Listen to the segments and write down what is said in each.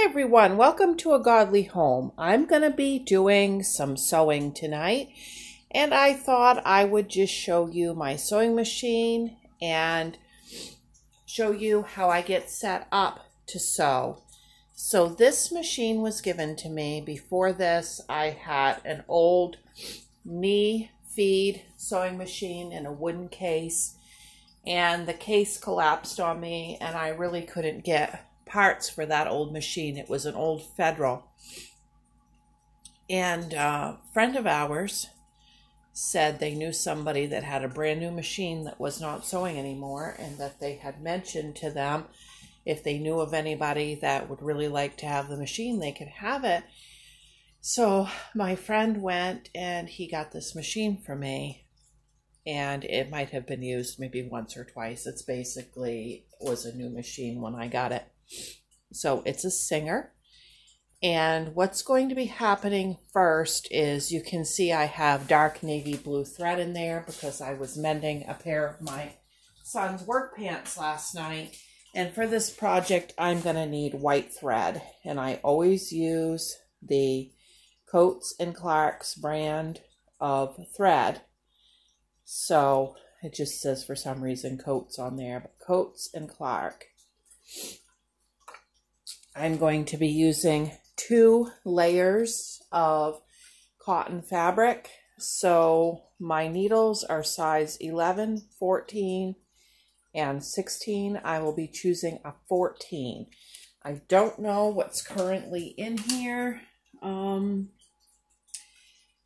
Hi everyone, welcome to A Godly Home. I'm going to be doing some sewing tonight, and I thought I would just show you my sewing machine and show you how I get set up to sew. So this machine was given to me. Before this, I had an old knee feed sewing machine in a wooden case, and the case collapsed on me and I really couldn't get parts for that old machine. It was an old Federal. And a friend of ours said they knew somebody that had a brand new machine that was not sewing anymore, and that they had mentioned to them if they knew of anybody that would really like to have the machine, they could have it. So my friend went and he got this machine for me, and it might have been used maybe once or twice. It's basically was a new machine when I got it. So it's a Singer. And what's going to be happening first is you can see I have dark navy blue thread in there because I was mending a pair of my son's work pants last night. And for this project, I'm going to need white thread. And I always use the Coats and Clark's brand of thread. So it just says for some reason Coats on there, but Coats and Clark. I'm going to be using 2 layers of cotton fabric. So my needles are size 11, 14, and 16. I will be choosing a 14. I don't know what's currently in here.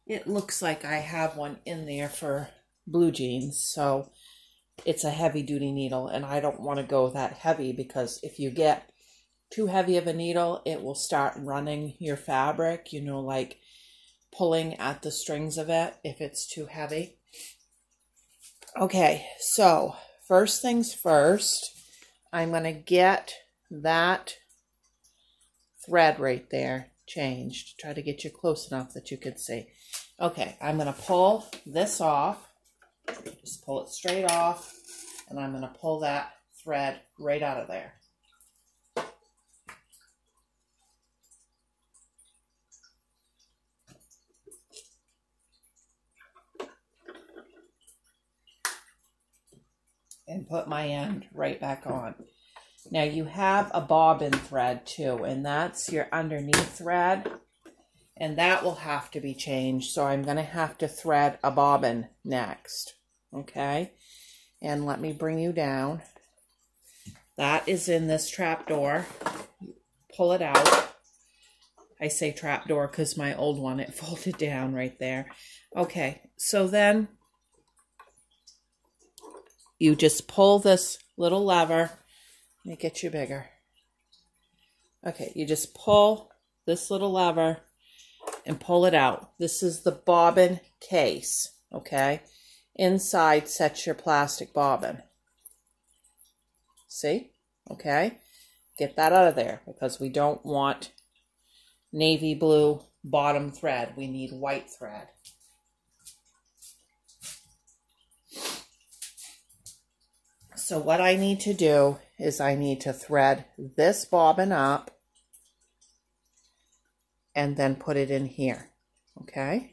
It looks like I have one in there for blue jeans, so it's a heavy duty needle, and I don't want to go that heavy because if you get too heavy of a needle, it will start running your fabric, you know, like pulling at the strings of it if it's too heavy. Okay, so first things first, I'm going to get that thread right there changed. Try to get you close enough that you could see. Okay, I'm going to pull this off. Just pull it straight off, and I'm going to pull that thread right out of there. And put my end right back on. Now you have a bobbin thread too, and that's your underneath thread, and that will have to be changed. So I'm going to have to thread a bobbin next. Okay, and let me bring you down. That is in this trapdoor. Pull it out. I say trapdoor because my old one, it folded down right there. Okay, so then you just pull this little lever. Let me get you bigger. Okay, you just pull this little lever and pull it out. This is the bobbin case, okay? Inside sets your plastic bobbin. See? Okay? Get that out of there because we don't want navy blue bottom thread. We need white thread. So what I need to do is I need to thread this bobbin up and then put it in here, okay?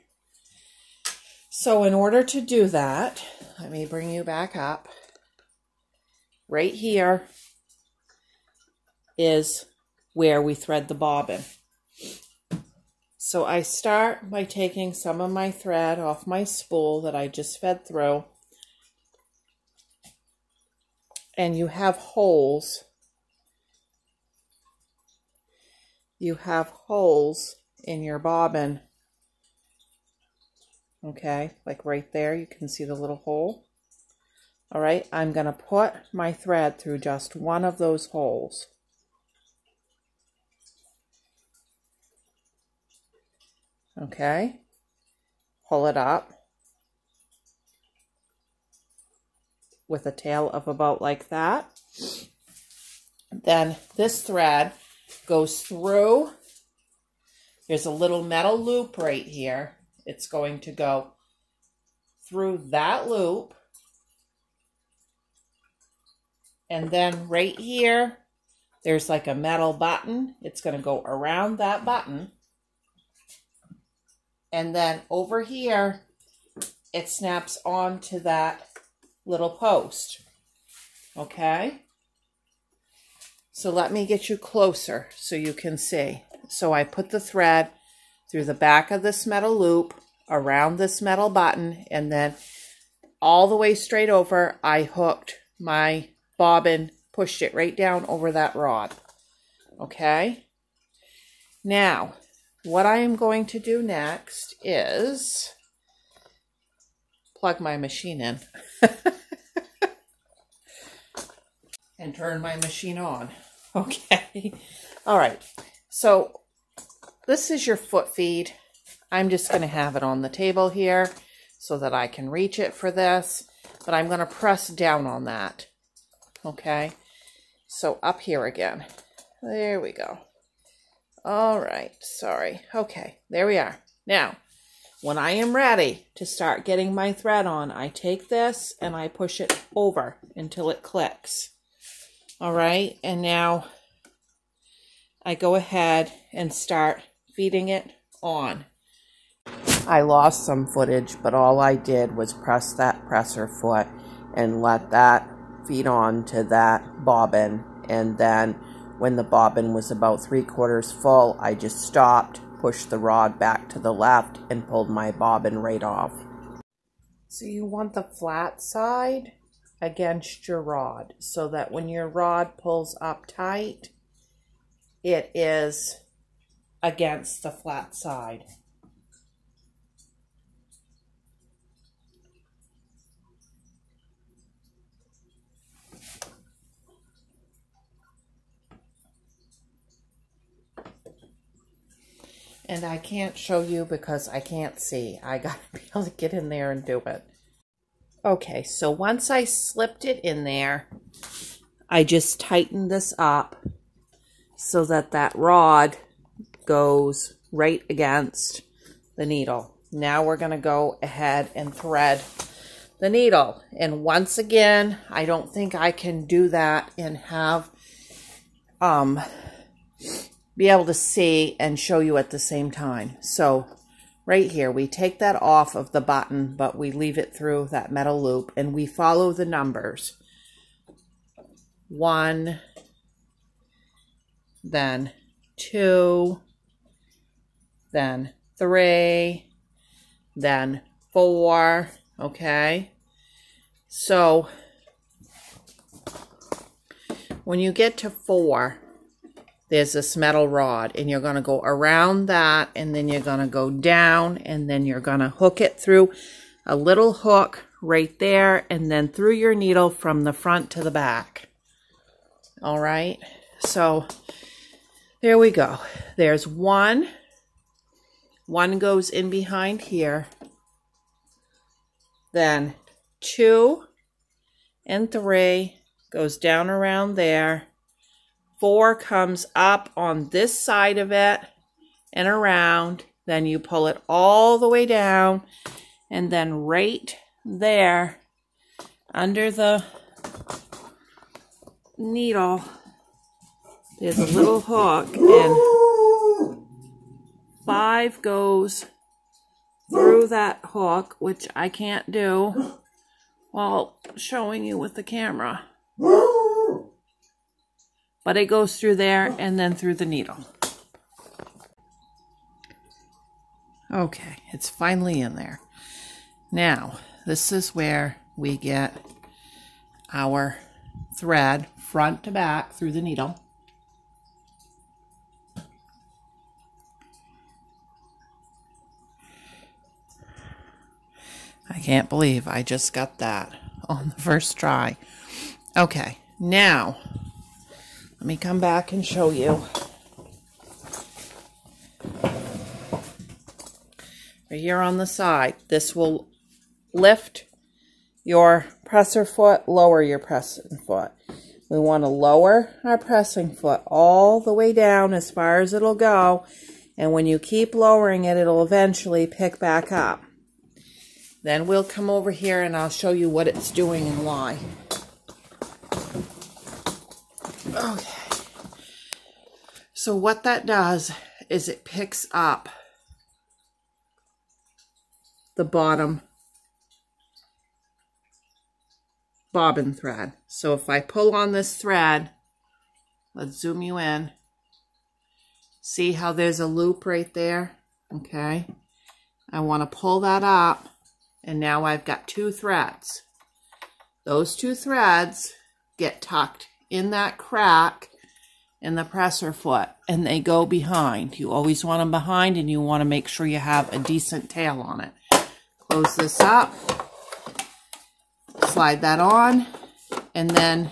So in order to do that, let me bring you back up. Right here is where we thread the bobbin. So I start by taking some of my thread off my spool that I just fed through. And you have holes. You have holes in your bobbin. Okay, like right there, you can see the little hole. All right, I'm going to put my thread through just one of those holes. Okay, pull it up with a tail of about like that. Then this thread goes through. There's a little metal loop right here. It's going to go through that loop. And then right here there's like a metal button. It's going to go around that button. And then over here, it snaps onto that little post. Okay? So let me get you closer so you can see. So I put the thread through the back of this metal loop, around this metal button, and then all the way straight over, I hooked my bobbin, pushed it right down over that rod. Okay? Now, what I am going to do next is plug my machine in and turn my machine on. Okay. All right. So this is your foot feed. I'm just going to have it on the table here so that I can reach it for this, but I'm going to press down on that. Okay. So up here again. There we go. All right. Sorry. Okay. There we are. Now, when I am ready to start getting my thread on, I take this and I push it over until it clicks. All right. And now I go ahead and start feeding it on. I lost some footage, but all I did was press that presser foot and let that feed on to that bobbin. And then when the bobbin was about 3/4 full, I just stopped, pushed the rod back to the left, and pulled my bobbin right off. So you want the flat side against your rod so that when your rod pulls up tight, it is against the flat side. And I can't show you because I can't see. I gotta be able to get in there and do it. Okay, so once I slipped it in there, I just tightened this up so that that rod goes right against the needle. Now we're gonna go ahead and thread the needle. And once again, I don't think I can do that and have be able to see and show you at the same time. So right here, we take that off of the button, but we leave it through that metal loop and we follow the numbers. 1, then 2, then 3, then 4, okay? So when you get to 4, there's this metal rod, and you're going to go around that, and then you're going to go down, and then you're going to hook it through a little hook right there, and then through your needle from the front to the back. All right, so there we go. There's 1. 1 goes in behind here. Then 2 and 3 goes down around there. 4 comes up on this side of it and around. Then you pull it all the way down, and then right there under the needle there's a little hook, and 5 goes through that hook, which I can't do while showing you with the camera. But it goes through there and then through the needle. Okay, it's finally in there. Now, this is where we get our thread front to back through the needle. I can't believe I just got that on the first try. Okay, now let me come back and show you. Right here on the side, this will lift your presser foot, lower your pressing foot. We want to lower our pressing foot all the way down as far as it'll go, and when you keep lowering it, it'll eventually pick back up. Then we'll come over here and I'll show you what it's doing and why. Okay. So what that does is it picks up the bottom bobbin thread. So if I pull on this thread, let's zoom you in. See how there's a loop right there? Okay. I want to pull that up, and now I've got 2 threads. Those 2 threads get tucked in that crack in the presser foot, and they go behind. You always want them behind, and you want to make sure you have a decent tail on it. Close this up, slide that on, and then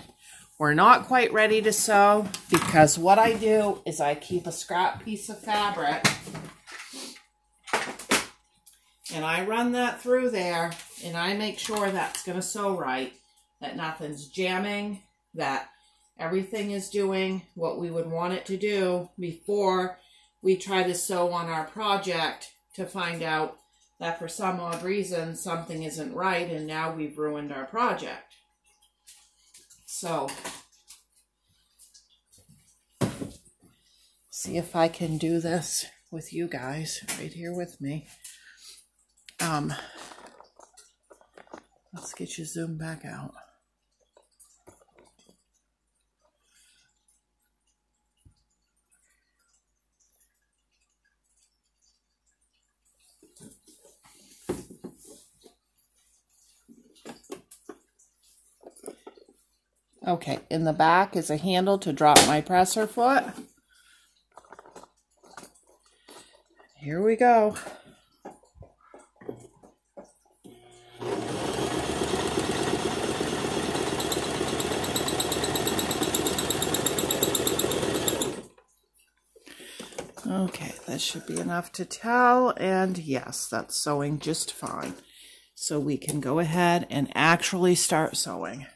we're not quite ready to sew, because what I do is I keep a scrap piece of fabric and I run that through there, and I make sure that's going to sew right, that nothing's jamming, that everything is doing what we would want it to do before we try to sew on our project to find out that for some odd reason something isn't right and now we've ruined our project. So, see if I can do this with you guys right here with me. Let's get you zoomed back out. Okay, in the back is a handle to drop my presser foot. Here we go. Okay, that should be enough to tell, and yes, that's sewing just fine. So we can go ahead and actually start sewing.